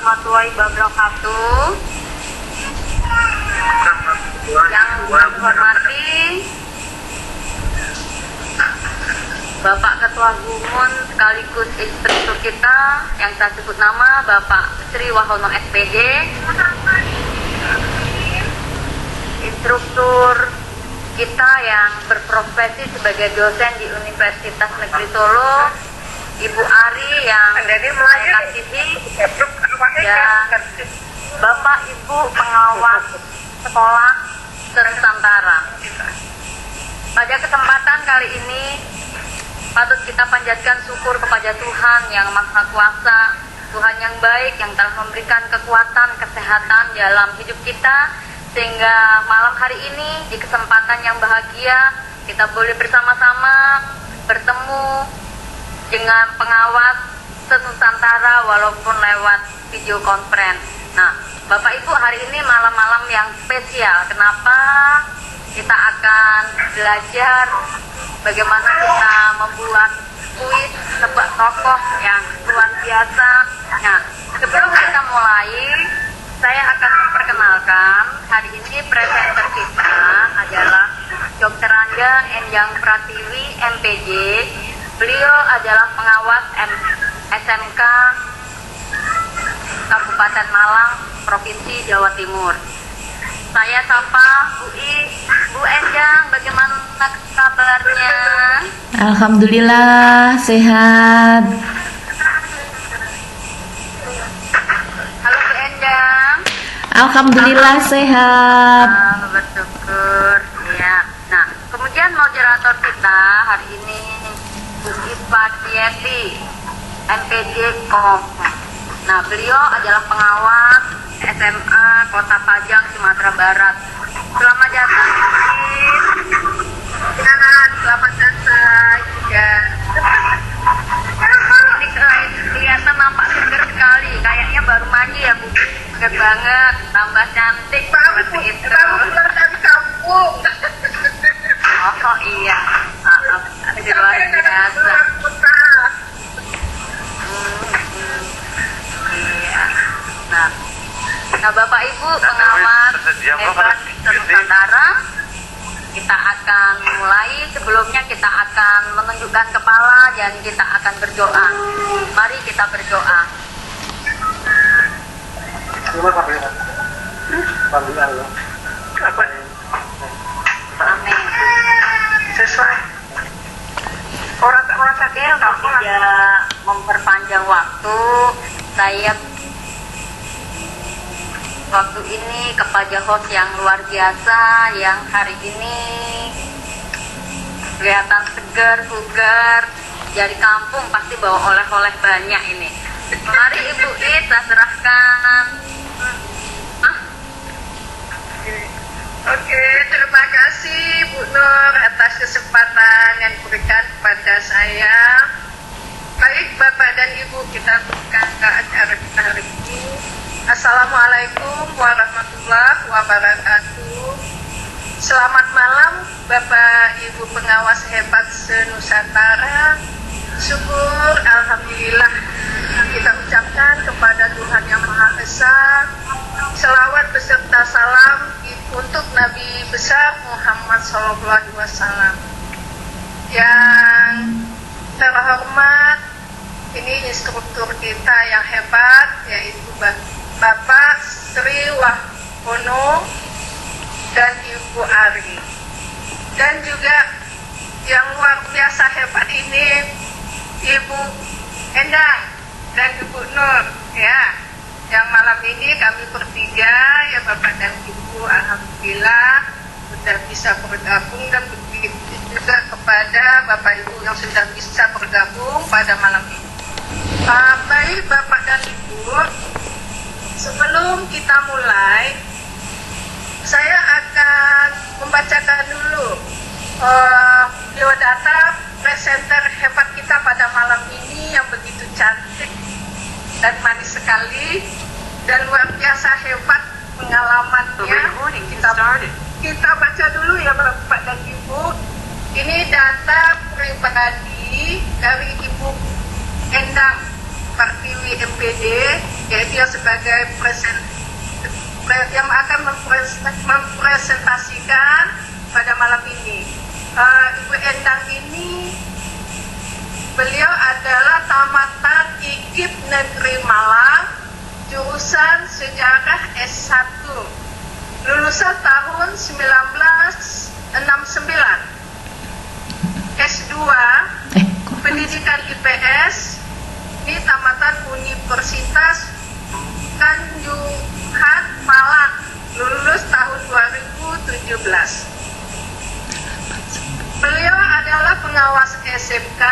warahmatullahi wabarakatuh. Yang kami hormati Bapak Ketua Gumun sekaligus instruktur kita yang saya sebut nama Bapak Sri Wahono SPD, instruktur kita yang berprofesi sebagai dosen di Universitas Negeri Solo, Ibu Ari yang saya kasihi, dan Bapak Ibu pengawas sekolah Nusantara. Pada kesempatan kali ini patut kita panjatkan syukur kepada Tuhan yang Maha Kuasa, Tuhan yang baik yang telah memberikan kekuatan, kesehatan dalam hidup kita, sehingga malam hari ini di kesempatan yang bahagia kita boleh bersama-sama bertemu dengan pengawas se-Nusantara walaupun lewat video conference. Nah, Bapak Ibu, hari ini malam-malam yang spesial. Kenapa? Kita akan belajar bagaimana kita membuat kuis tebak tokoh yang luar biasa. Nah, sebelum kita mulai, saya akan memperkenalkan hari ini presenter kita adalah Dr. Rangga Enjang Pratiwi, MPJ. Beliau adalah pengawas SMK Kabupaten Malang, Provinsi Jawa Timur. Saya sapa Bu Enjang, bagaimana kabarnya? Alhamdulillah sehat. Halo Bu Enjang. Alhamdulillah sehat. Bersyukur. Ya. Nah, kemudian moderator kita hari ini Bu Isfatieti, MPJ Kom. Nah, beliau adalah pengawas SMA Kota Pajang, Sumatera Barat. Selamat datang, selamat datang juga. Ini kelihatan nampak seger sekali, kayaknya baru mandi ya Bu. Seger banget, tambah cantik seperti itu. Baru pulang dari kampung. Oh iya, luar biasa. Iya. Nah, Bapak Ibu pengawas hebat Nusantara, kita akan mulai. Sebelumnya kita akan menunjukkan kepala dan kita akan berdoa. Mari kita berdoa. Amin. Sesuai. Orang sakit Tidak memperpanjang waktu, saya waktu ini kepada host yang luar biasa yang hari ini kelihatan segar, bugar, dari kampung pasti bawa oleh-oleh banyak ini. Mari Ibu Is, saya serahkan. Oke, terima kasih Bu Nur atas kesempatan yang diberikan kepada saya. Baik Bapak dan Ibu, kita buka acara kita hari ini. Assalamualaikum warahmatullahi wabarakatuh. Selamat malam Bapak Ibu pengawas hebat se-Nusantara. Syukur Alhamdulillah kita ucapkan kepada Tuhan Yang Maha Esa. Selawat beserta salam untuk Nabi besar Muhammad SAW. Yang terhormat, ini instruktur kita yang hebat, yaitu Bapak Sri Wahono dan Ibu Ari. Dan juga yang luar biasa hebat ini Ibu Endang dan Ibu Nur, ya. Yang malam ini kami bertiga, ya Bapak dan Ibu, alhamdulillah sudah bisa bergabung, dan begitu juga kepada Bapak Ibu yang sudah bisa bergabung pada malam ini. Baik Bapak dan Ibu, sebelum kita mulai, saya akan membacakan dulu biodata presenter hebat kita pada malam ini yang begitu cantik dan manis sekali dan luar biasa hebat pengalamannya. Kita baca dulu ya Bapak dan Ibu. Ini data pribadi dari Ibu Endang Pratiwi MPD yaitu yang sebagai yang akan mempresentasikan pada malam ini. Ibu Endang ini, beliau adalah tamatan IKIP Negeri Malang, jurusan Sejarah S1, lulusan tahun 1969. S2, pendidikan IPS, ini tamatan Universitas Kanjuruhan Malang, lulus tahun 2017. Beliau adalah pengawas SMK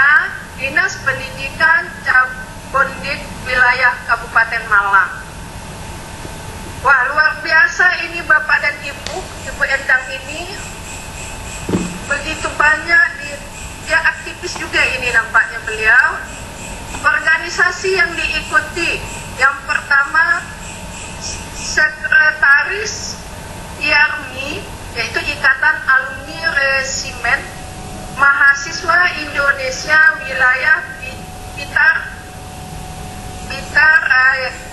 Dinas Pendidikan Cabondik Wilayah Kabupaten Malang. Wah, luar biasa ini Bapak dan Ibu Endang ini. Begitu banyak dia aktivis juga ini nampaknya beliau. Organisasi yang diikuti, yang pertama Sekretaris IARMI, yaitu Ikatan Alumni Resimen Mahasiswa Indonesia Wilayah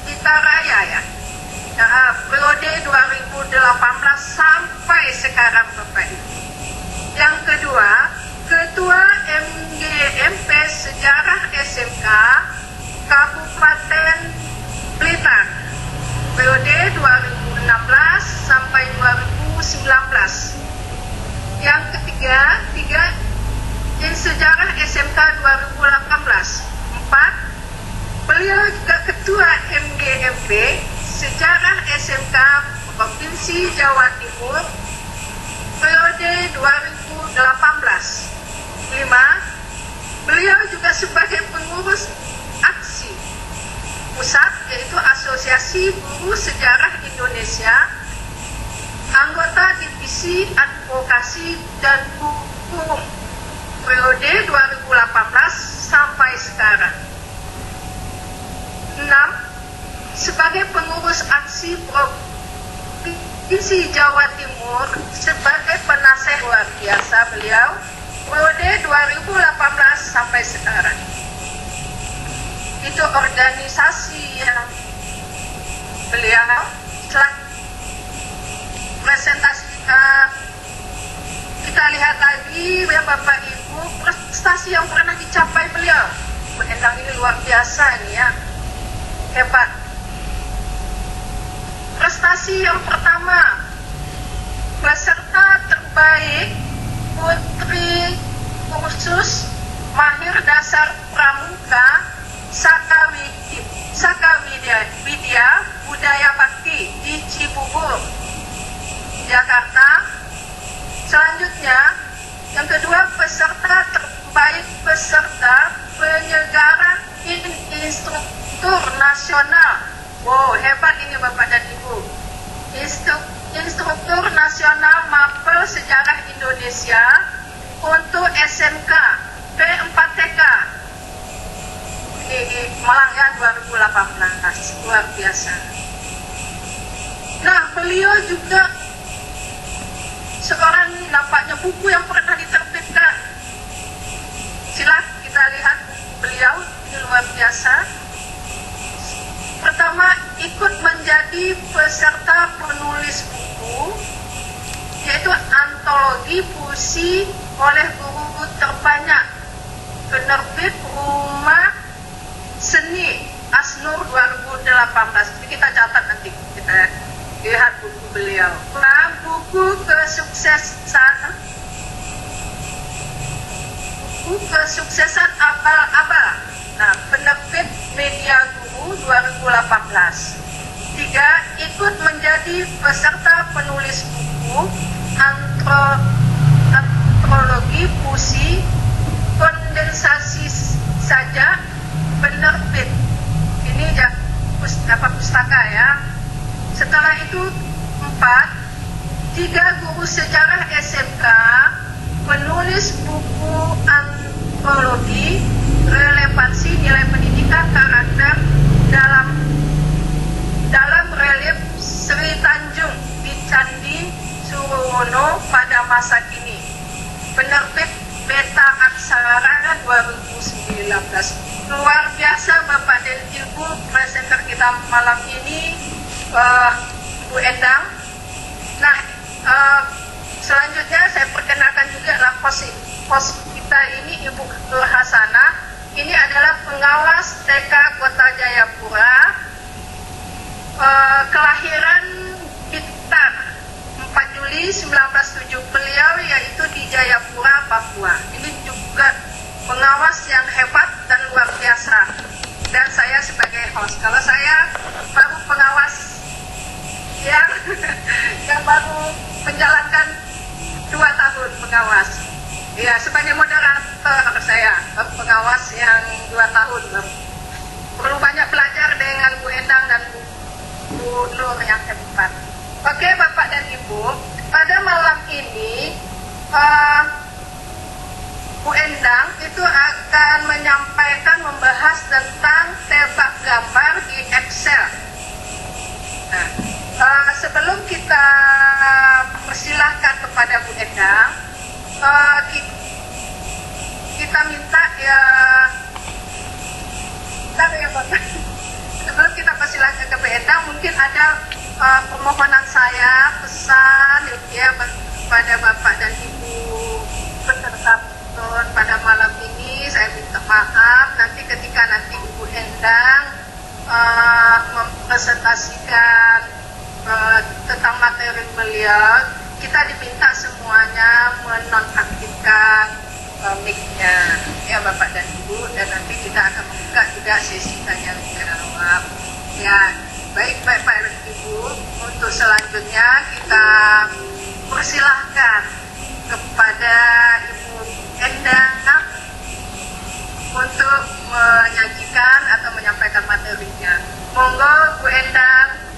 Bitaraya ya. Periode 2018 sampai sekarang Bapak Ibu. Yang kedua, Ketua MGMP Sejarah SMK Kabupaten Blitar, periode 2016 sampai 2019. Yang ketiga, Sejarah SMK 2018. 4. Beliau juga Ketua MGMP Sejarah SMK Provinsi Jawa Timur, periode 2018. 5. Beliau juga sebagai pengurus aksi pusat, yaitu Asosiasi Guru Sejarah Indonesia, anggota Divisi Advokasi dan Hukum, periode 2018 sampai sekarang. 6. Sebagai pengurus aksi Provinsi Jawa Timur, sebagai penasehat luar biasa beliau, periode 2018 sampai sekarang. Itu organisasi yang beliau telah presentasikan. Kita lihat lagi ya Bapak Ibu, prestasi yang pernah dicapai beliau. Bu Endang ini luar biasa ini ya, hebat. Prestasi yang pertama, peserta terbaik Putri Khusus Mahir Dasar Pramuka Saka Widya Budaya Bakti di Cibubur, Jakarta. Selanjutnya, yang kedua, peserta terbaik peserta penyegaran instruktur nasional. Wow, hebat ini Bapak dan Ibu. Instruktur Nasional Mapel Sejarah Indonesia untuk SMK P4TK di Malang ya, 2018. Luar biasa. Nah, beliau juga seorang nampaknya buku yang pernah diterbitkan. Silakan kita lihat buku beliau, ini luar biasa. Pertama, ikut menjadi peserta penulis buku, yaitu antologi puisi oleh guru terbanyak, penerbit Rumah Seni Asnur 2018. Jadi kita catat nanti, kita lihat buku beliau. Nah, buku kesuksesan abal-abal. Nah, penerbit Media Guru 2018. 3. Ikut menjadi peserta penulis buku antologi puisi kondensasi saja, penerbit ini ya pustaka ya. Setelah itu 4. 3. Guru sejarah SMK, penulis buku antologi relevansi nilai pendidikan karakter dalam relief Sri Tanjung di Candi Suwono pada masa kini, penerbit Beta Aksara 2019. Luar biasa Bapak dan Ibu presenter kita. kita malam ini, Bu Endang. Nah, selanjutnya saya perkenalkan juga lah pos kita ini, Ibu Nur Hasanah. Ini adalah pengawas TK Kota Jayapura, kelahiran Bintar 4 Juli 1907, beliau yaitu di Jayapura, Papua. Ini juga pengawas yang hebat dan luar biasa. Dan saya sebagai host. Kalau saya baru pengawas yang baru menjalankan 2 tahun pengawas. Ya, sebagai moderator saya, pengawas yang 2 tahun. Perlu banyak belajar dengan Bu Endang dan Bu Nur yang hebat. Oke, Bapak dan Ibu, pada malam ini Bu Endang itu akan menyampaikan, membahas tentang tebak gambar di Excel. Nah, sebelum kita persilahkan kepada Bu Endang, kita minta ya Bapak. Sebelum kita persilahkan ke Bu Endang, mungkin ada permohonan saya, pesan ya pada Bapak dan Ibu peserta pada malam ini. Saya minta maaf nanti ketika Ibu Endang mempresentasikan tentang materi beliau, kita diminta semuanya menonaktifkan mic-nya ya Bapak dan Ibu, dan nanti kita akan membuka juga sesi tanya jawab ya. Baik Bapak dan Ibu, untuk selanjutnya kita persilahkan kepada Ibu Endang untuk menyajikan atau menyampaikan materinya. Monggo Bu Endang.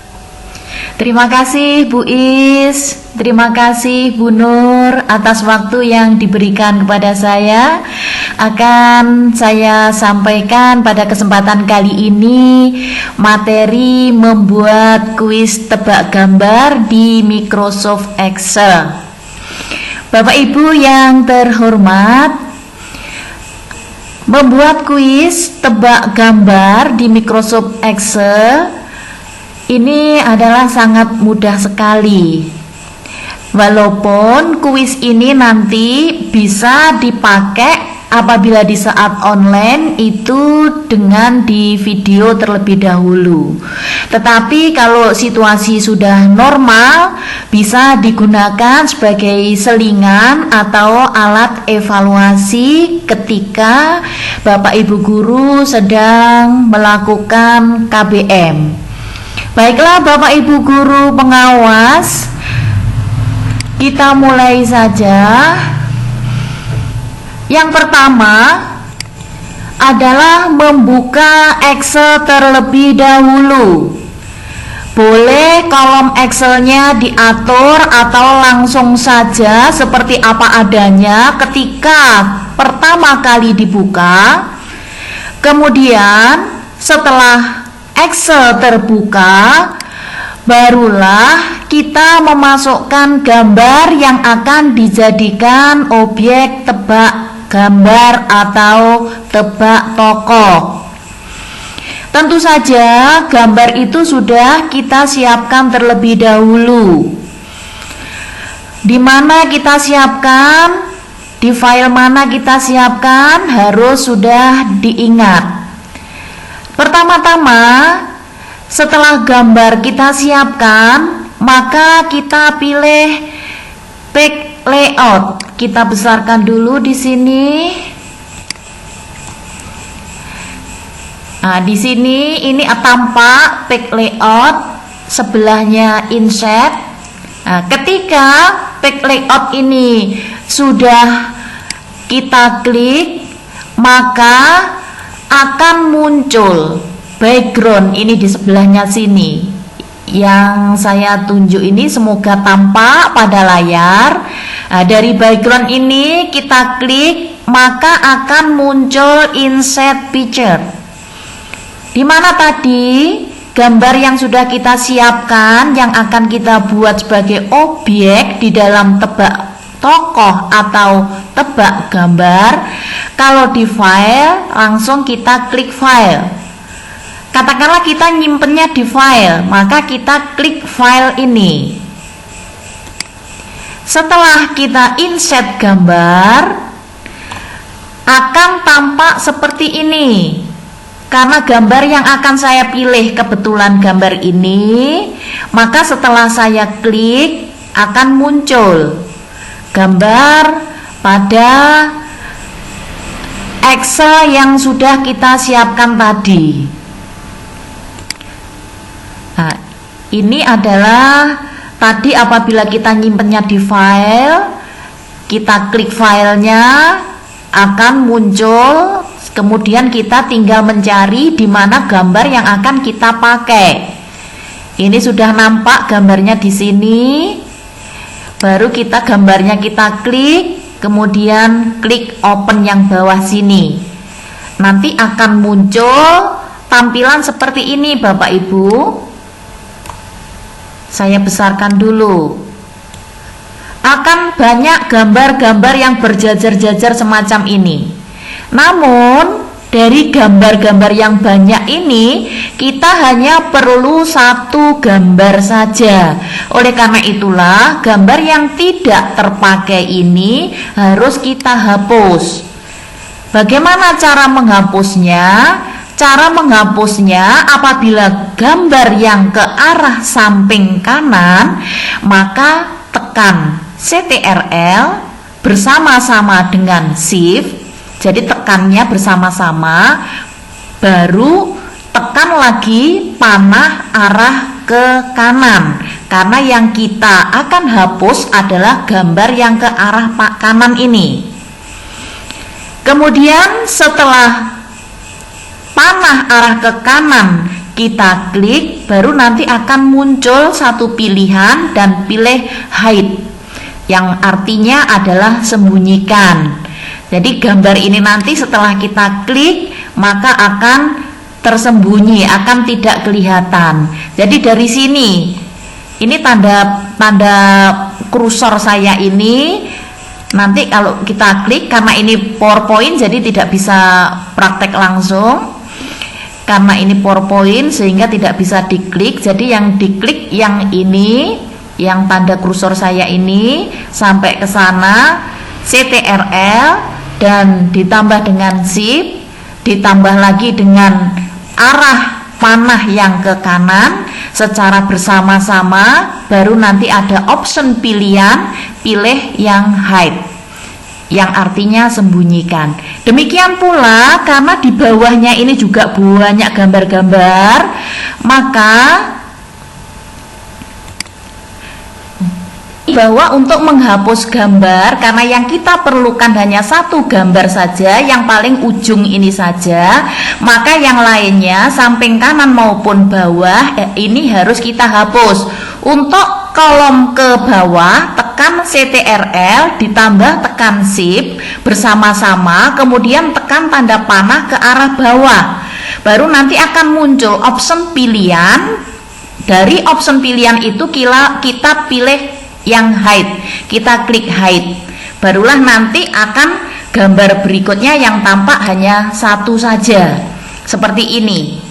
Terima kasih Bu Is, terima kasih Bu Nur atas waktu yang diberikan kepada saya. Akan saya sampaikan pada kesempatan kali ini materi membuat kuis tebak gambar di Microsoft Excel. Bapak Ibu yang terhormat, membuat kuis tebak gambar di Microsoft Excel ini adalah sangat mudah sekali. Walaupun kuis ini nanti bisa dipakai apabila di saat online itu dengan di video terlebih dahulu. Tetapi kalau situasi sudah normal, bisa digunakan sebagai selingan atau alat evaluasi ketika Bapak Ibu guru sedang melakukan KBM. Baiklah Bapak Ibu guru pengawas, kita mulai saja. Yang pertama adalah membuka Excel terlebih dahulu. Boleh kolom Excelnya diatur atau langsung saja seperti apa adanya ketika pertama kali dibuka. Kemudian setelah Excel terbuka, barulah kita memasukkan gambar yang akan dijadikan objek tebak gambar atau tebak tokoh. Tentu saja gambar itu sudah kita siapkan terlebih dahulu. Di mana kita siapkan, di file mana kita siapkan harus sudah diingat. Pertama-tama, setelah gambar kita siapkan, maka kita pilih page layout. Kita besarkan dulu di sini. Nah, di sini ini tampak page layout, sebelahnya insert. Nah, ketika page layout ini sudah kita klik, maka akan muncul background ini di sebelahnya sini. Yang saya tunjuk ini semoga tampak pada layar. Nah, dari background ini kita klik, maka akan muncul insert picture. Di mana tadi gambar yang sudah kita siapkan yang akan kita buat sebagai objek di dalam tebak tokoh atau tebak gambar. Kalau di file langsung kita klik file. Katakanlah kita nyimpennya di file, maka kita klik file ini. Setelah kita insert gambar, akan tampak seperti ini. Karena gambar yang akan saya pilih kebetulan gambar ini, maka setelah saya klik akan muncul gambar pada Excel yang sudah kita siapkan tadi. Nah, ini adalah tadi apabila kita nyimpennya di file, kita klik filenya, akan muncul, kemudian kita tinggal mencari di mana gambar yang akan kita pakai. Ini sudah nampak gambarnya di sini. Baru kita gambarnya kita klik, kemudian klik open yang bawah sini. Nanti akan muncul tampilan seperti ini Bapak Ibu. Saya besarkan dulu. Akan banyak gambar-gambar yang berjajar-jajar semacam ini. Namun dari gambar-gambar yang banyak ini, kita hanya perlu satu gambar saja. Oleh karena itulah, gambar yang tidak terpakai ini harus kita hapus. Bagaimana cara menghapusnya? Cara menghapusnya, apabila gambar yang ke arah samping kanan, maka tekan CTRL bersama-sama dengan Shift. Jadi tekannya bersama-sama, baru tekan lagi panah arah ke kanan. Karena yang kita akan hapus adalah gambar yang ke arah kanan ini. Kemudian setelah panah arah ke kanan kita klik, baru nanti akan muncul satu pilihan dan pilih hide, yang artinya adalah sembunyikan. Jadi gambar ini nanti setelah kita klik maka akan tersembunyi, akan tidak kelihatan. Jadi dari sini, ini tanda kursor saya ini, nanti kalau kita klik, karena ini PowerPoint jadi tidak bisa praktek langsung. Karena ini PowerPoint sehingga tidak bisa diklik. Jadi yang diklik yang ini, yang tanda kursor saya ini sampai ke sana, CTRL dan ditambah dengan Shift, ditambah lagi dengan arah panah yang ke kanan secara bersama-sama, baru nanti ada option pilihan, pilih yang hide, yang artinya sembunyikan. Demikian pula karena di bawahnya ini juga banyak gambar-gambar, maka bahwa untuk menghapus gambar, karena yang kita perlukan hanya satu gambar saja, yang paling ujung ini saja, maka yang lainnya samping kanan maupun bawah ini harus kita hapus. Untuk kolom ke bawah tekan CTRL ditambah tekan Shift bersama-sama, kemudian tekan tanda panah ke arah bawah, baru nanti akan muncul option pilihan. Dari option pilihan itu kita pilih yang hide, kita klik hide, barulah nanti akan gambar berikutnya yang tampak hanya satu saja, seperti ini.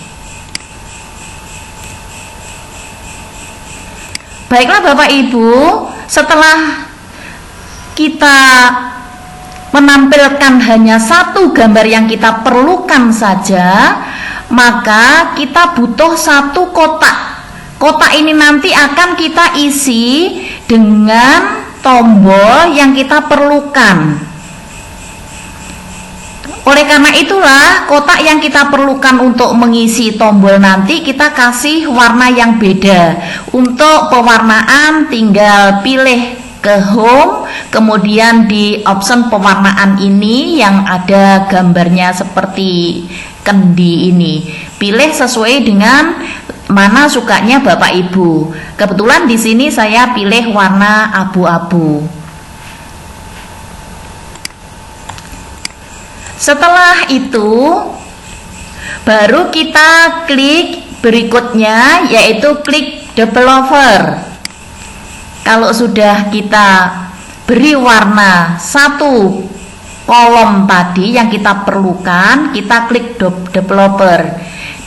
Baiklah Bapak Ibu, setelah kita menampilkan hanya satu gambar yang kita perlukan saja, maka kita butuh satu kotak. Kotak ini nanti akan kita isi dengan tombol yang kita perlukan. Oleh karena itulah, kotak yang kita perlukan untuk mengisi tombol nanti kita kasih warna yang beda. Untuk pewarnaan tinggal pilih ke home, kemudian di option pewarnaan ini yang ada gambarnya seperti kendi ini, pilih sesuai dengan mana sukanya Bapak Ibu. Kebetulan di sini saya pilih warna abu-abu. Setelah itu baru kita klik berikutnya, yaitu klik developer. Kalau sudah kita beri warna satu kolom tadi yang kita perlukan, kita klik developer.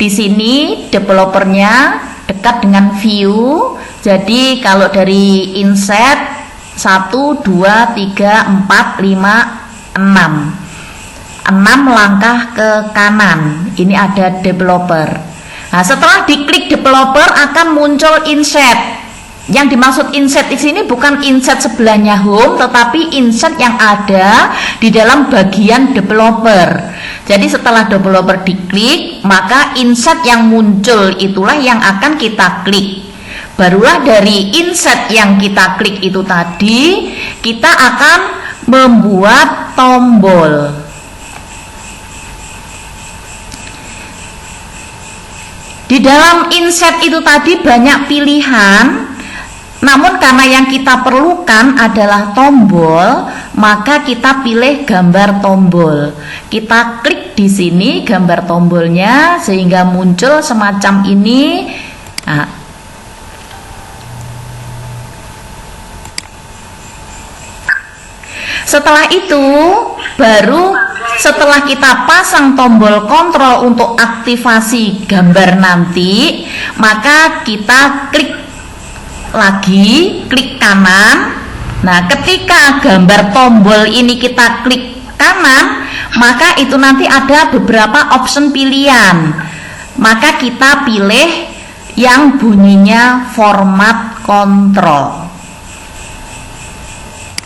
Di sini developernya dekat dengan view. Jadi kalau dari inset 1, 2, 3, 4, 5, 6 langkah ke kanan. Ini ada developer. Nah, setelah diklik developer akan muncul inset. Yang dimaksud inset di sini bukan inset sebelahnya home, tetapi inset yang ada di dalam bagian developer. Jadi setelah developer diklik, maka inset yang muncul itulah yang akan kita klik. Barulah dari inset yang kita klik itu tadi, kita akan membuat tombol. Di dalam inset itu tadi banyak pilihan, namun karena yang kita perlukan adalah tombol, maka kita pilih gambar tombol. Kita klik di sini gambar tombolnya sehingga muncul semacam ini. Nah, setelah itu baru setelah kita pasang tombol kontrol untuk aktivasi gambar nanti, maka kita klik lagi, klik kanan. Nah, ketika gambar tombol ini kita klik kanan, maka itu nanti ada beberapa option pilihan. Maka kita pilih yang bunyinya format kontrol.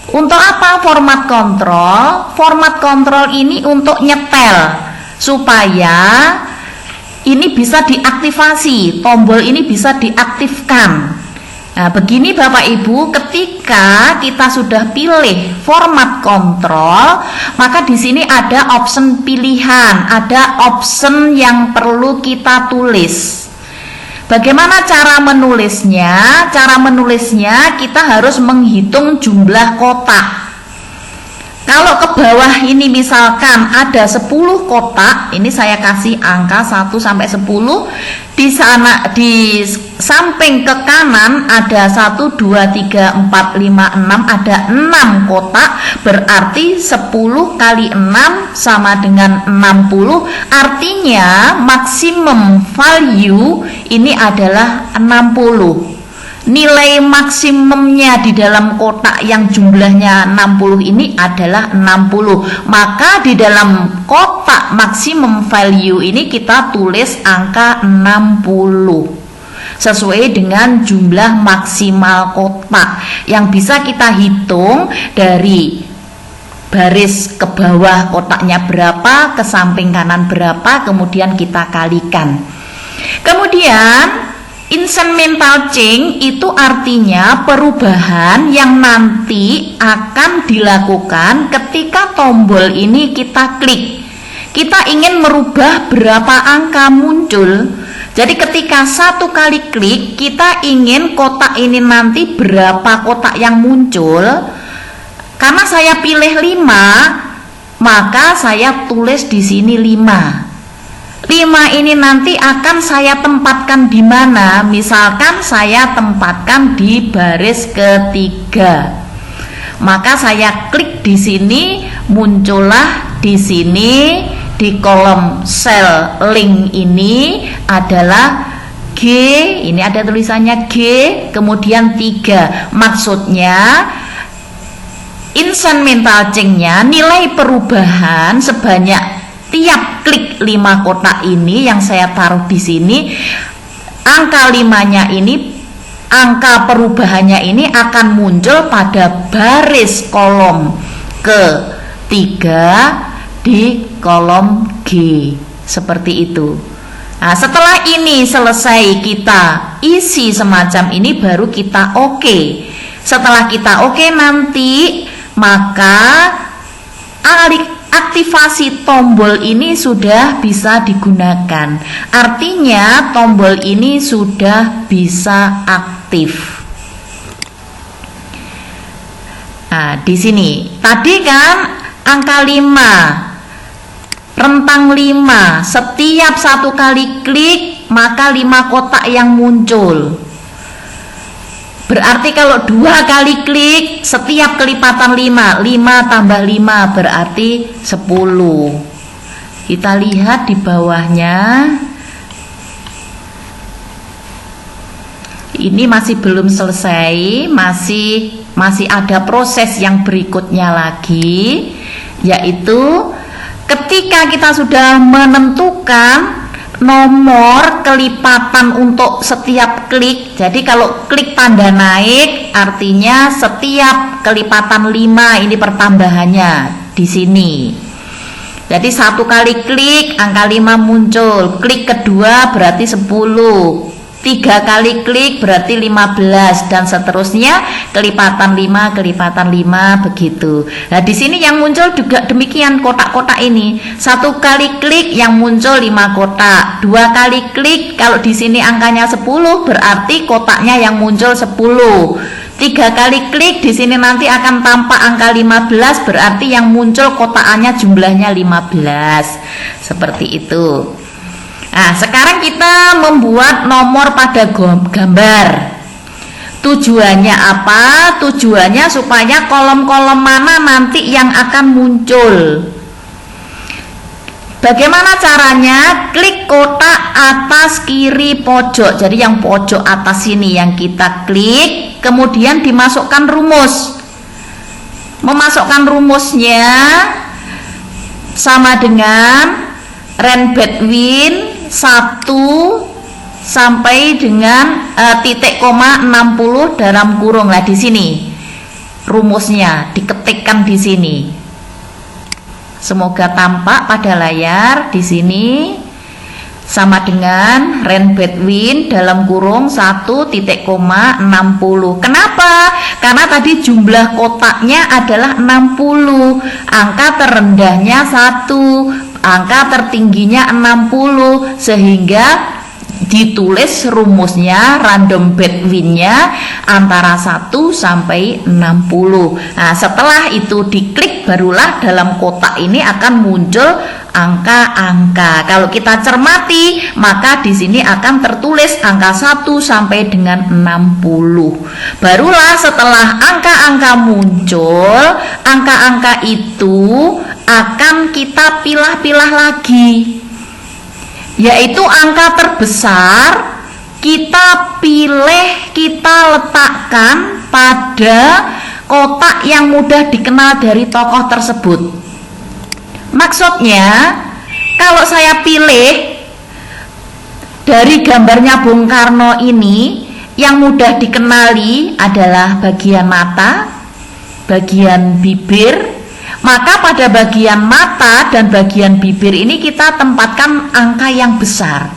Untuk apa format kontrol? Format kontrol ini untuk nyetel supaya ini bisa diaktifasi, tombol ini bisa diaktifkan. Nah, begini Bapak Ibu, ketika kita sudah pilih format kontrol, maka di sini ada option pilihan, ada option yang perlu kita tulis. Bagaimana cara menulisnya? Cara menulisnya kita harus menghitung jumlah kotak. Kalau ke bawah ini misalkan ada 10 kotak, ini saya kasih angka 1 sampai 10. Di sana di samping ke kanan ada 1 2 3 4 5 6, ada 6 kotak, berarti 10 kali 6 sama dengan 60. Artinya maksimum value ini adalah 60. Nilai maksimumnya di dalam kotak yang jumlahnya 60 ini adalah 60. Maka di dalam kotak maksimum value ini kita tulis angka 60 sesuai dengan jumlah maksimal kotak yang bisa kita hitung dari baris ke bawah kotaknya berapa, ke samping kanan berapa, kemudian kita kalikan. Kemudian incremental change itu artinya perubahan yang nanti akan dilakukan ketika tombol ini kita klik. Kita ingin merubah berapa angka muncul. Jadi ketika 1 kali klik, kita ingin kotak ini nanti berapa kotak yang muncul. Karena saya pilih 5, maka saya tulis di sini 5. 5 ini nanti akan saya tempatkan di mana? Misalkan saya tempatkan di baris ketiga. Maka saya klik di sini, muncullah di sini di kolom cell link ini adalah G, ini ada tulisannya G, kemudian 3. Maksudnya incremental change-nya nilai perubahan sebanyak tiap klik 5 kotak ini yang saya taruh di sini, angka 5-nya ini, angka perubahannya ini akan muncul pada baris kolom ketiga di kolom G, seperti itu. Nah, setelah ini selesai kita isi semacam ini, baru kita oke. Setelah kita oke nanti, maka aktivasi tombol ini sudah bisa digunakan. Artinya tombol ini sudah bisa aktif. Nah, di sini tadi kan angka 5, rentang 5, setiap 1 kali klik maka 5 kotak yang muncul. Berarti kalau 2 kali klik, setiap kelipatan 5, 5 tambah 5 berarti 10. Kita lihat di bawahnya, ini masih belum selesai, masih ada proses yang berikutnya lagi, yaitu ketika kita sudah menentukan nomor kelipatan untuk setiap klik. Jadi kalau klik tanda naik artinya setiap kelipatan 5 ini pertambahannya di sini. Jadi satu kali klik angka 5 muncul, klik kedua berarti 10, 3 kali klik berarti 15, dan seterusnya kelipatan 5 begitu. Nah di sini yang muncul juga demikian, kotak-kotak ini. Satu kali klik yang muncul 5 kotak, 2 kali klik kalau di sini angkanya 10 berarti kotaknya yang muncul 10. 3 kali klik di sini nanti akan tampak angka 15 berarti yang muncul kotakannya jumlahnya 15. Seperti itu. Nah, sekarang kita membuat nomor pada gambar. Tujuannya apa? Tujuannya supaya kolom-kolom mana nanti yang akan muncul. Bagaimana caranya? Klik kotak atas kiri pojok. Jadi yang pojok atas ini yang kita klik, kemudian dimasukkan rumus. Memasukkan rumusnya sama dengan range between 1 sampai dengan titik koma 60 dalam kurung. Lah di sini rumusnya diketikkan di sini. Semoga tampak pada layar. Di sini sama dengan range between dalam kurung 1 titik koma 60. Kenapa? Karena tadi jumlah kotaknya adalah 60, angka terendahnya 1, angka tertingginya 60, sehingga ditulis rumusnya random between-nya antara 1 sampai 60. Nah, setelah itu diklik barulah dalam kotak ini akan muncul angka-angka. Kalau kita cermati, maka di sini akan tertulis angka 1 sampai dengan 60. Barulah setelah angka-angka muncul, angka-angka itu akan kita pilah-pilah lagi, yaitu angka terbesar kita pilih, kita letakkan pada kotak yang mudah dikenal dari tokoh tersebut. Maksudnya, kalau saya pilih dari gambarnya Bung Karno ini, yang mudah dikenali adalah bagian mata, bagian bibir, maka pada bagian mata dan bagian bibir ini kita tempatkan angka yang besar.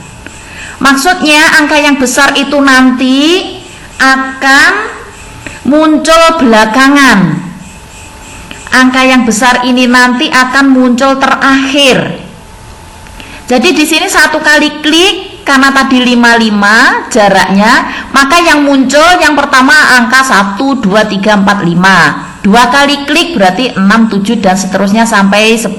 Maksudnya angka yang besar itu nanti akan muncul belakangan. Angka yang besar ini nanti akan muncul terakhir. Jadi di sini satu kali klik, karena tadi 55 jaraknya, maka yang muncul yang pertama angka 1, 2, 3, 4, 5. 2 kali klik berarti 6, 7 dan seterusnya sampai 10.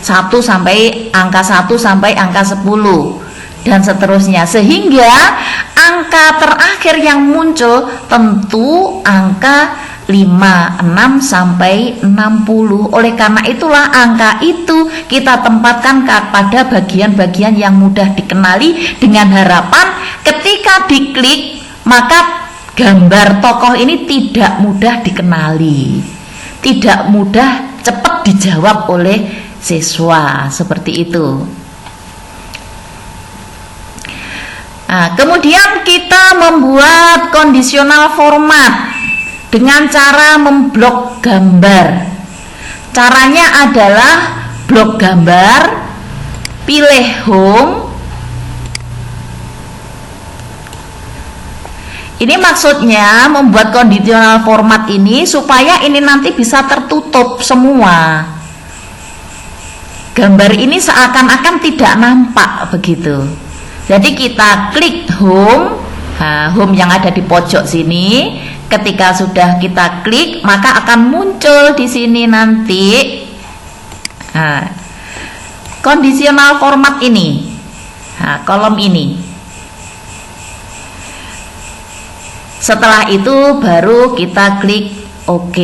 1 sampai angka 1 sampai angka 10 dan seterusnya, sehingga angka terakhir yang muncul tentu angka 5, 6 sampai 60. Oleh karena itulah angka itu kita tempatkan pada bagian-bagian yang mudah dikenali, dengan harapan ketika diklik maka gambar tokoh ini tidak mudah dikenali, tidak mudah cepat dijawab oleh siswa, seperti itu. Nah, kemudian kita membuat conditional format dengan cara memblok gambar. Caranya adalah blok gambar, pilih home. Ini maksudnya membuat conditional format ini supaya ini nanti bisa tertutup semua. Gambar ini seakan-akan tidak nampak begitu. Jadi kita klik home, nah, home yang ada di pojok sini. Ketika sudah kita klik, maka akan muncul di sini nanti conditional format ini, kolom ini. Setelah itu baru kita klik OK.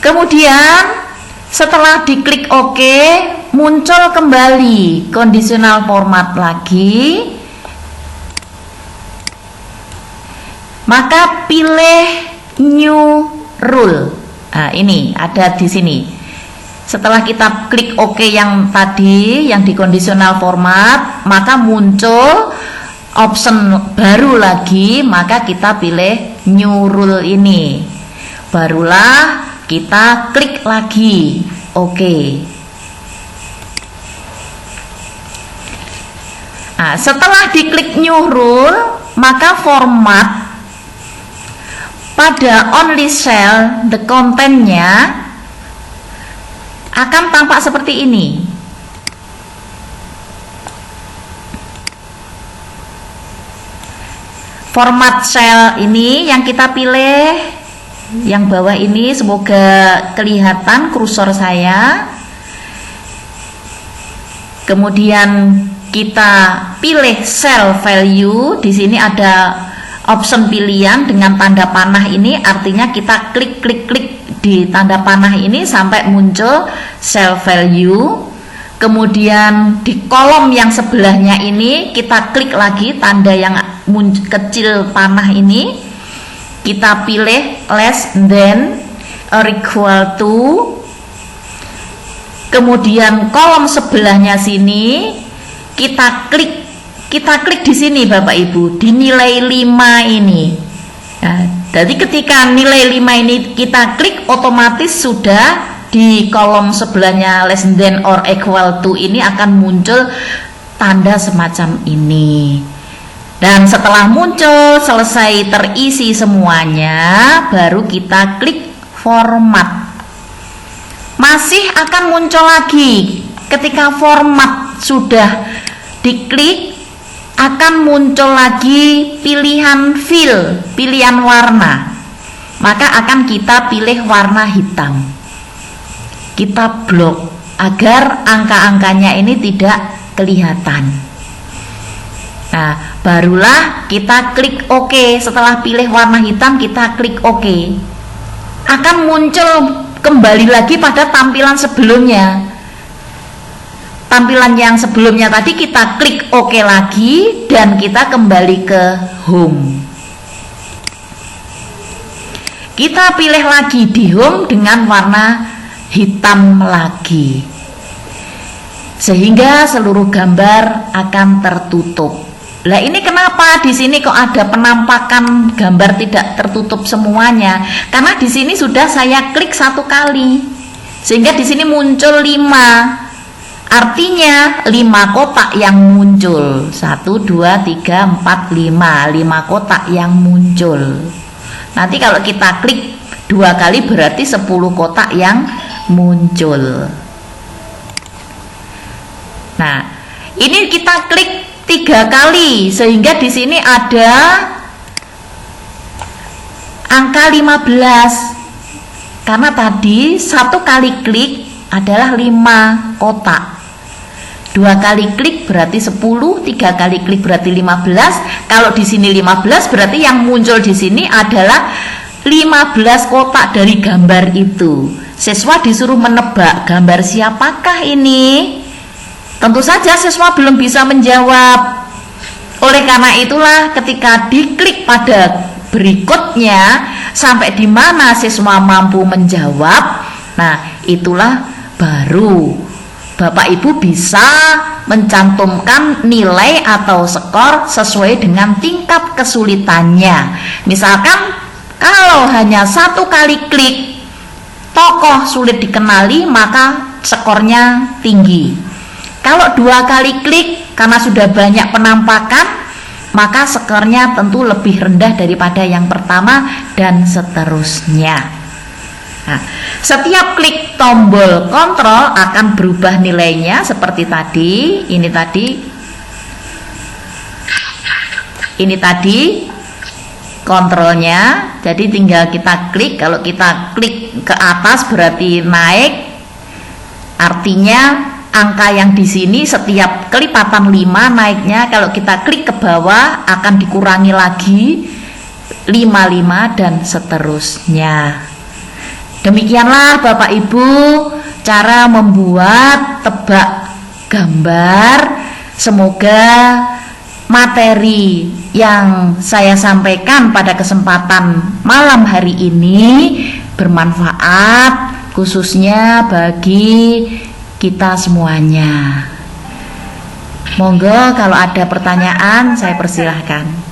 Kemudian Setelah diklik OK, muncul kembali conditional format lagi. Maka pilih new rule. Nah, ini ada di sini. Setelah kita klik OK yang tadi, yang di conditional format, maka muncul option baru lagi, maka kita pilih new rule ini. Barulah kita klik lagi OK. Nah, setelah diklik new rule, maka format pada only cell the contentnya akan tampak seperti ini. Format cell ini yang kita pilih, yang bawah ini, semoga kelihatan kursor saya. Kemudian kita pilih cell value. Di sini ada option pilihan dengan tanda panah ini, artinya kita klik di tanda panah ini sampai muncul cell value. Kemudian di kolom yang sebelahnya ini kita klik lagi tanda yang kecil panah ini, kita pilih less than or equal to. Kemudian kolom sebelahnya sini kita klik di sini Bapak Ibu, di nilai 5 ini. Nah, jadi ketika nilai 5 ini kita klik, otomatis sudah di kolom sebelahnya less than or equal to ini akan muncul tanda semacam ini. Dan setelah muncul, selesai terisi semuanya, baru kita klik format. Masih akan muncul lagi. Ketika format sudah diklik, akan muncul lagi pilihan fill, pilihan warna. Maka akan kita pilih warna hitam. Kita blok agar angka-angkanya ini tidak kelihatan. Nah, barulah kita klik OK. Setelah pilih warna hitam, kita klik OK. Akan muncul kembali lagi pada tampilan sebelumnya. Tampilan yang sebelumnya tadi kita klik OK lagi dan kita kembali ke home. Kita pilih lagi di home dengan warna hitam lagi. Sehingga seluruh gambar akan tertutup. Lah ini kenapa di sini kok ada penampakan gambar tidak tertutup semuanya? Karena di sini sudah saya klik 1 kali. Sehingga di sini muncul 5. Artinya 5 kotak yang muncul. 1 2 3 4 5. 5 kotak yang muncul. Nanti kalau kita klik 2 kali berarti 10 kotak yang muncul. Nah, ini kita klik 3 kali sehingga di sini ada angka 15. Karena tadi 1 kali klik adalah 5 kotak. 2 kali klik berarti 10, 3 kali klik berarti 15. Kalau di sini 15 berarti yang muncul di sini adalah 15 kotak dari gambar itu. Siswa disuruh menebak gambar siapakah ini? Tentu saja siswa belum bisa menjawab. Oleh karena itulah ketika diklik pada berikutnya sampai di mana siswa mampu menjawab, nah itulah baru Bapak Ibu bisa mencantumkan nilai atau skor sesuai dengan tingkat kesulitannya. Misalkan kalau hanya 1 kali klik tokoh sulit dikenali, maka skornya tinggi. Kalau 2 kali klik karena sudah banyak penampakan, maka skornya tentu lebih rendah daripada yang pertama dan seterusnya. Nah, setiap klik tombol kontrol akan berubah nilainya seperti tadi. Ini tadi kontrolnya. Jadi tinggal kita klik. Kalau kita klik ke atas berarti naik. Artinya angka yang di sini setiap kelipatan 5 naiknya. Kalau kita klik ke bawah akan dikurangi lagi 55 dan seterusnya. Demikianlah Bapak Ibu cara membuat tebak gambar. Semoga materi yang saya sampaikan pada kesempatan malam hari ini bermanfaat khususnya bagi kita semuanya. Monggo kalau ada pertanyaan saya persilahkan.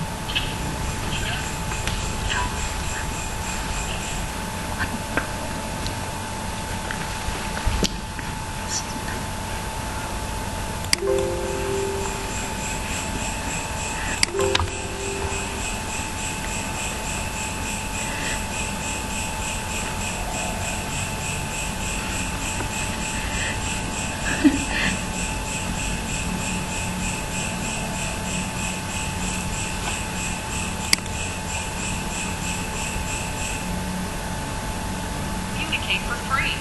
Communicate for free.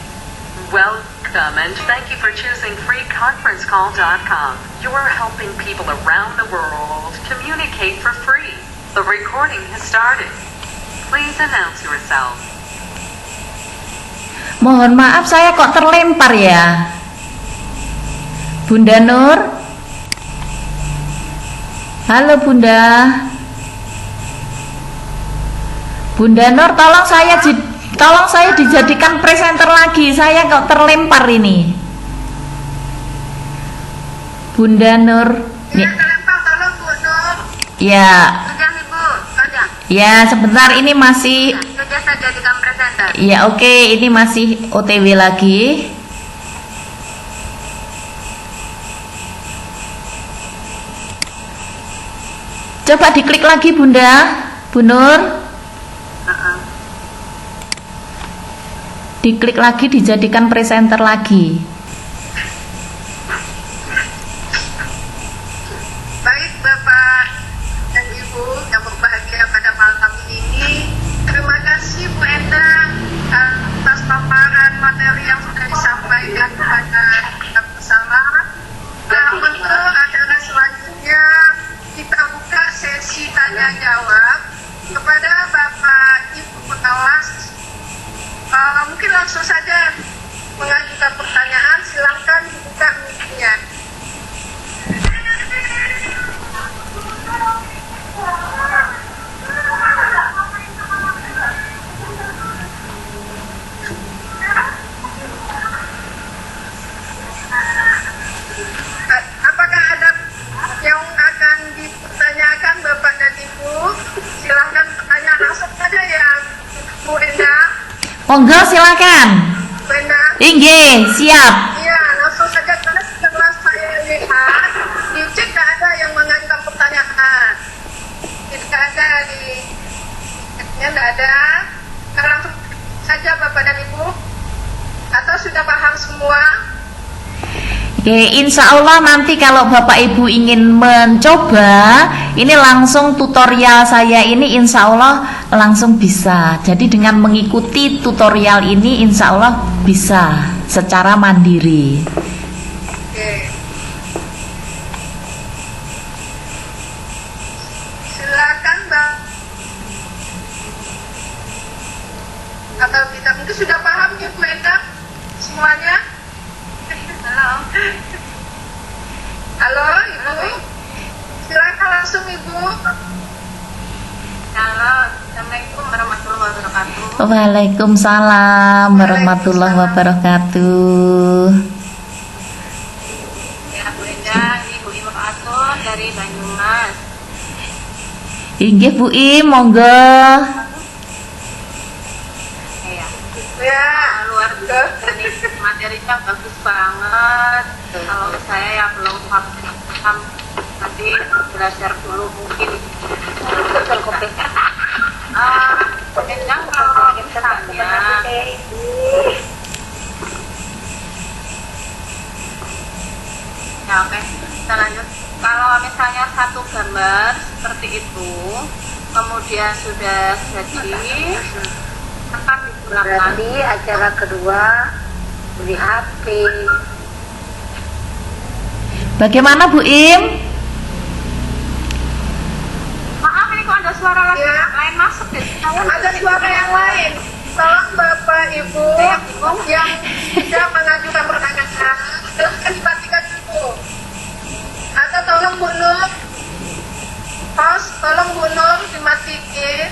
Welcome and thank you for choosing freeconferencecall.com. You're helping people around the world communicate for free. The recording has started. Please announce yourself. Mohon maaf saya kok terlempar ya, Bunda Nur. Halo Bunda. Bunda Nur, tolong saya dijadikan presenter lagi. Saya kok terlempar ini. Bunda Nur. Terlempar, tolong Bu Nur. Ya. Sudah Ibu, sudah. Ya, sebentar ini masih. Sudah saya jadikan presenter. Ya oke, ini masih OTW lagi. Coba diklik lagi Bunda, Bu Nur. Diklik lagi, dijadikan presenter lagi. Baik Bapak dan Ibu yang berbahagia pada malam ini, terima kasih Bu Endang atas paparan materi yang sudah disampaikan kepada kita bersama. Nah, untuk acara selanjutnya kita buka sesi tanya jawab kepada Bapak Ibu pengawas. Mungkin langsung saja mengajukan pertanyaan, silakan dibuka mic-nya. Apakah ada yang akan dipertanyakan Bapak dan Ibu? Silahkan bertanya langsung saja ya Bu Endang. Monggo silakan. Bu Endang. Inggih, siap. Iya, langsung saja karena setelah saya lihat di chat tidak ada yang mengajukan pertanyaan. Tidak ada di chatnya, tidak ada. Nah, langsung saja Bapak dan Ibu. Atau sudah paham semua? Oke, insya Allah nanti kalau Bapak Ibu ingin mencoba, ini langsung tutorial saya ini insya Allah langsung bisa. Jadi dengan mengikuti tutorial ini insya Allah bisa secara mandiri. Oke. Silakan Bang. Atau tidak, mungkin sudah paham ya Bu Endang semuanya? Halo. Halo Ibu. Silakan langsung Ibu. Halo, Assalamualaikum warahmatullahi wabarakatuh. Waalaikumsalam warahmatullahi wabarakatuh. Ya, Bu Endang, Ibu Ibu Asun dari Banyumas. Inggih Bu Im, monggo. Ya. Luar biasa nih, materinya bagus banget. Kalau saya yang belum paham, nanti belajar dulu mungkin. Endang kalau misalnya ya oke, kita lanjut. Kalau misalnya satu gambar seperti itu, kemudian sudah jadi, akan digunakan. Berarti acara kedua beli HP. Bagaimana Bu Im? Maaf ini kok ada suara lagi Ya. lain masuk deh. Ada suara yang lain. tolong Bapak Ibu yang tidak mengajukan pertanyaan dimatikan dulu. Atau tolong Bu Nur, host, tolong Bu Nur dimatiin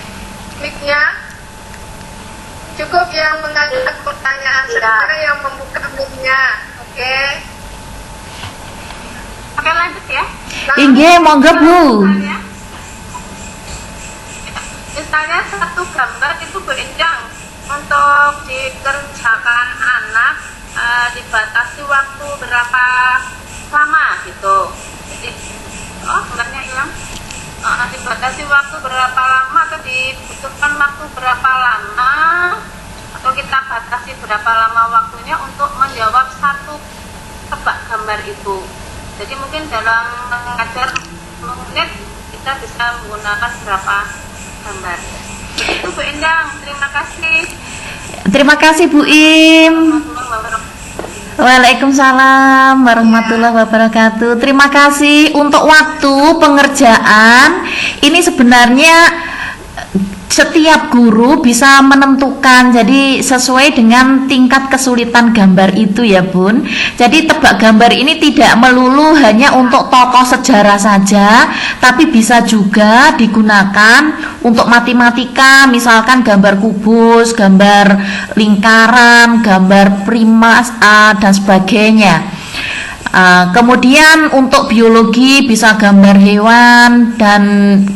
mic-nya. Cukup yang mengajukan pertanyaan, sementara yang membuka mic-nya. Oke. Oke, lanjut ya. Inggih, monggo Bu. Misalnya satu gambar itu Bu Endang untuk dikerjakan anak dibatasi waktu berapa lama gitu. Jadi, gambarnya hilang. Dibatasi waktu berapa lama atau dibutuhkan waktu berapa lama atau kita batasi berapa lama waktunya untuk menjawab satu tebak gambar itu. Jadi mungkin dalam mengajar menit kita bisa menggunakan berapa gambar. Itu Bu Endang, terima kasih. Terima kasih Bu Im. Waalaikumsalam warahmatullahi wabarakatuh. Terima kasih untuk waktu pengerjaan. Ini sebenarnya setiap guru bisa menentukan, jadi sesuai dengan tingkat kesulitan gambar itu ya Bun. Jadi tebak gambar ini tidak melulu hanya untuk tokoh sejarah saja, tapi bisa juga digunakan untuk matematika, misalkan gambar kubus, gambar lingkaran, gambar primas dan sebagainya. Kemudian untuk biologi bisa gambar hewan dan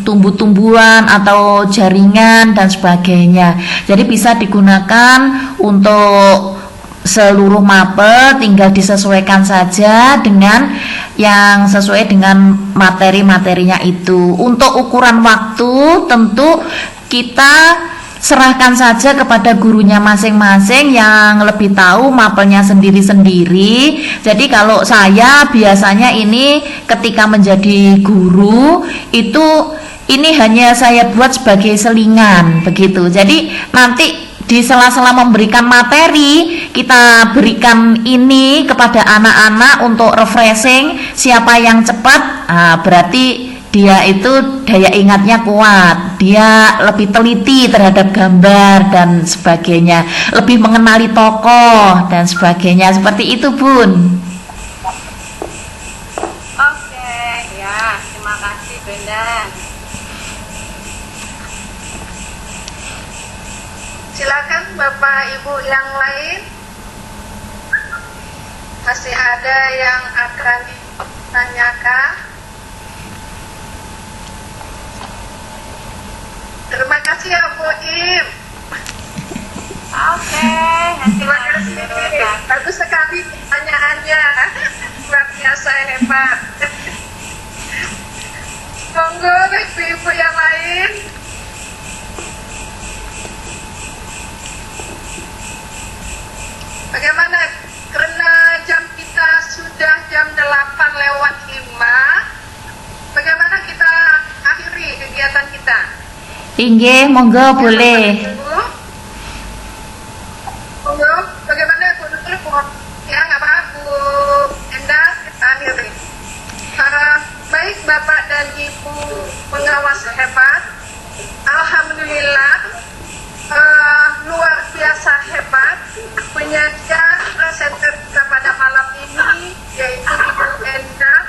tumbuh-tumbuhan atau jaringan dan sebagainya. Jadi bisa digunakan untuk seluruh mapel, tinggal disesuaikan saja dengan yang sesuai dengan materi-materinya itu. Untuk ukuran waktu tentu kita serahkan saja kepada gurunya masing-masing yang lebih tahu mapelnya sendiri-sendiri. Jadi kalau saya biasanya ini ketika menjadi guru itu ini hanya saya buat sebagai selingan begitu. Jadi nanti di sela-sela memberikan materi kita berikan ini kepada anak-anak untuk refreshing. Siapa yang cepat berarti dia itu daya ingatnya kuat, dia lebih teliti terhadap gambar dan sebagainya, lebih mengenali tokoh dan sebagainya, seperti itu Bun. Oke, ya, terima kasih Bunda. Silakan Bapak Ibu yang lain. Masih ada yang akan ditanyakan? Terima kasih ya Bu Im. Oke, terima kasih. Bagus sekali pertanyaannya. Luar biasa hebat. Monggo ibu-ibu yang lain. Bagaimana? Karena jam kita sudah jam 8:05. Bagaimana kita akhiri kegiatan kita? Inggih, monggo boleh. Monggo, bagaimana Bu Nur? Ya, nggak apa-apa Bu Endang, kita akhiri. Baik Bapak dan Ibu pengawas hebat, alhamdulillah luar biasa hebat penyajian presenter kita pada malam ini, yaitu Ibu Endang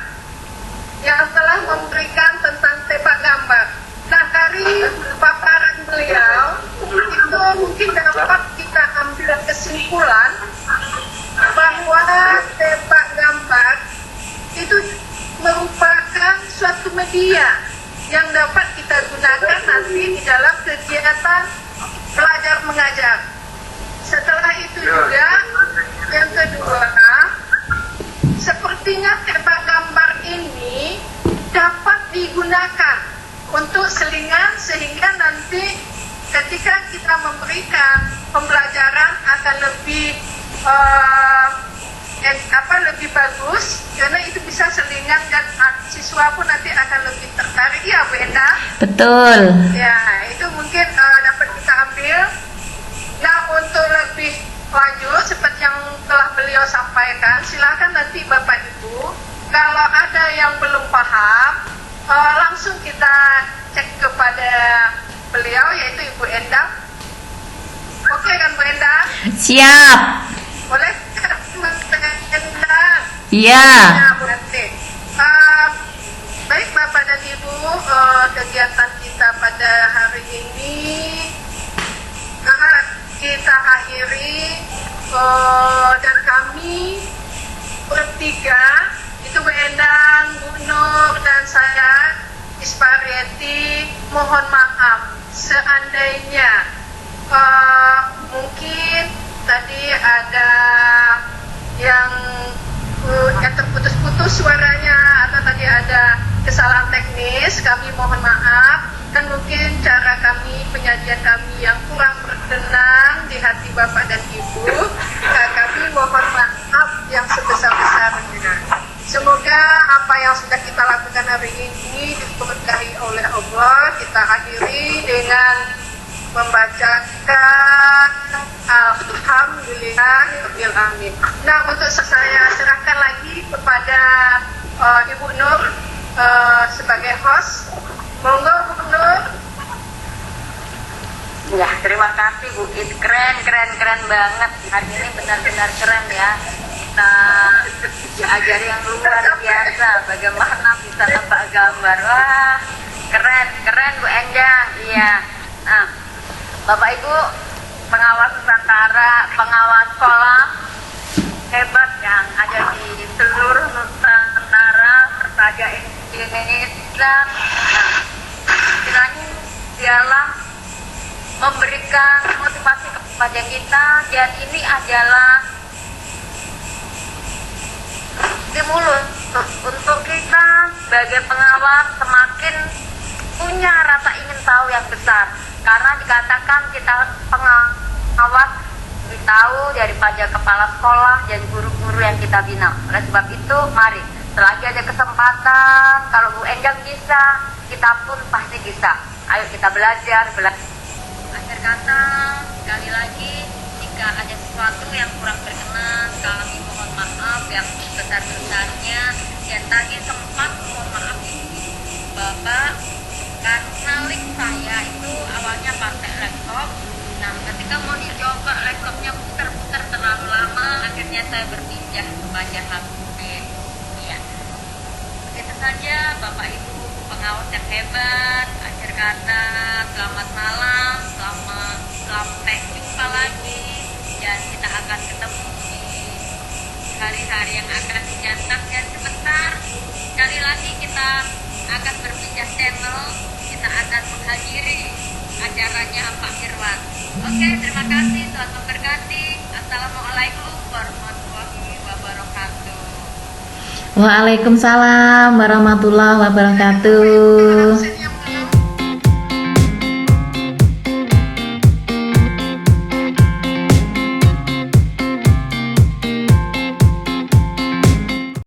yang telah memberikan tentang tebak gambar. Nah, dari paparan beliau itu mungkin dapat kita ambil kesimpulan bahwa tebak gambar itu merupakan suatu media yang dapat kita gunakan nanti di dalam kegiatan belajar mengajar. Setelah itu juga yang kedua, sepertinya tebak gambar ini dapat digunakan untuk selingan sehingga nanti ketika kita memberikan pembelajaran akan lebih lebih bagus karena itu bisa selingan dan siswa pun nanti akan lebih tertarik ya Bu Enda. Betul. Ya, itu mungkin dapat kita ambil. Nah, untuk lebih lanjut seperti yang telah beliau sampaikan, silakan nanti Bapak Ibu kalau ada yang belum paham langsung kita cek kepada beliau yaitu Ibu Endang. Oke kan Bu Endang? Siap. Boleh kan Bu Endang? Iya. Ya, Bu Nanti. Baik Bapak dan Ibu, kegiatan kita pada hari ini kita akhiri, dan kami bertiga, itu Bu Endang, Bu Nur, dan saya Isparieti, mohon maaf seandainya mungkin tadi ada yang terputus-putus suaranya atau tadi ada kesalahan teknis, kami mohon maaf, dan mungkin cara kami, penyajian kami yang kurang berkenan di hati Bapak dan Ibu, kami mohon maaf yang sebesar-besarnya. Semoga apa yang sudah kita lakukan hari ini diberkahi oleh Allah. Kita akhiri dengan membacakan Alhamdulillahirabbil alamin. Nah, untuk saya serahkan lagi kepada Ibu Nur sebagai host. Monggo Bu Nur. Ya, terima kasih Bu It. Keren banget. Hari ini benar-benar keren ya. Kita diajari yang luar biasa. Bagaimana bisa nebak gambar. Wah, keren Bu Endang. Iya. Nah, Bapak Ibu, pengawas Nusantara, pengawas sekolah hebat yang ada di seluruh Nusantara, tersaja Indonesia. Nah, kiranya dialah memberikan motivasi kepada kita, dan ini adalah stimulus untuk kita sebagai pengawas semakin punya rasa ingin tahu yang besar, karena dikatakan kita pengawas lebih tahu daripada kepala sekolah dan guru-guru yang kita bina. Oleh sebab itu, mari selagi ada kesempatan, kalau Bu Endang bisa, kita pun pasti bisa. Ayo kita belajar. Akhir kata, sekali lagi, jika ada sesuatu yang kurang berkenan, kami mohon maaf yang sebesar-besarnya. Dan tadi sempat mohon maaf ini Bapak, karena link saya itu awalnya pakai laptop. Nah, ketika mau dicoba laptopnya putar-putar terlalu lama, akhirnya saya berpindah kepada HP. Iya. Begitu saja Bapak Ibu pengawas yang hebat. Akhir kata, selamat malam, sampai jumpa lagi, dan kita akan ketemu di hari-hari yang akan datang. Dan sebentar sekali lagi kita akan berpindah channel, kita akan menghadiri acaranya Pak Irwan. Oke, terima kasih, Tuhan memberkati. Assalamualaikum warahmatullahi wabarakatuh. Waalaikumsalam warahmatullahi wabarakatuh.